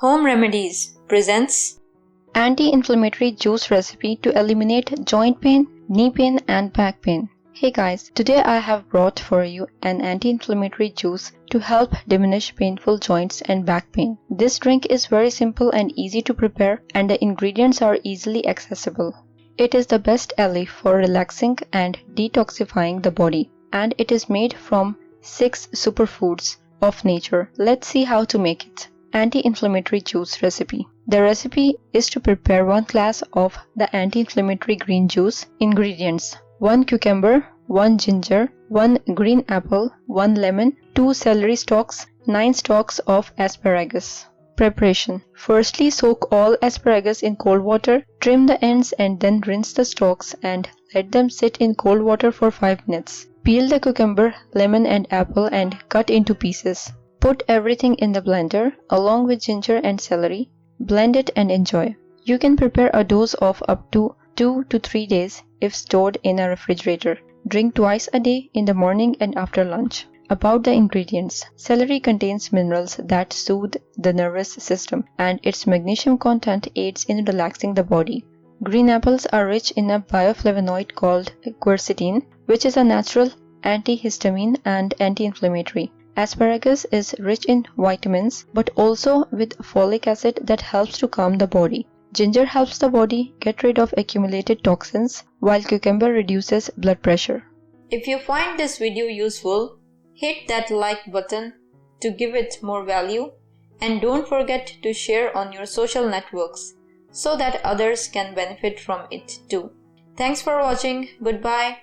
Home Remedies presents Anti-inflammatory juice recipe to eliminate joint pain, knee pain and back pain. Hey guys, today I have brought for you an anti-inflammatory juice to help diminish painful joints and back pain. This drink is very simple and easy to prepare, and the ingredients are easily accessible. It is the best ally for relaxing and detoxifying the body, and it is made from 6 superfoods of nature. Let's see how to make it. Anti-inflammatory juice recipe. The recipe is to prepare 1 glass of the anti-inflammatory green juice. Ingredients: 1 cucumber, 1 ginger, 1 green apple, 1 lemon, 2 celery stalks, 9 stalks of asparagus. Preparation: firstly, soak all asparagus in cold water, trim the ends and then rinse the stalks and let them sit in cold water for 5 minutes. Peel the cucumber, lemon and apple and cut into pieces. Put everything in the blender along with ginger and celery. Blend it and enjoy. You can prepare a dose of up to 2 to 3 days if stored in a refrigerator. Drink twice a day, in the morning and after lunch. About the ingredients: celery contains minerals that soothe the nervous system, and its magnesium content aids in relaxing the body. Green apples are rich in a bioflavonoid called quercetin, which is a natural antihistamine and anti-inflammatory. Asparagus is rich in vitamins, but also with folic acid that helps to calm the body. Ginger helps the body get rid of accumulated toxins, while cucumber reduces blood pressure. If you find this video useful, hit that like button to give it more value, and don't forget to share on your social networks so that others can benefit from it too. Thanks for watching. Goodbye.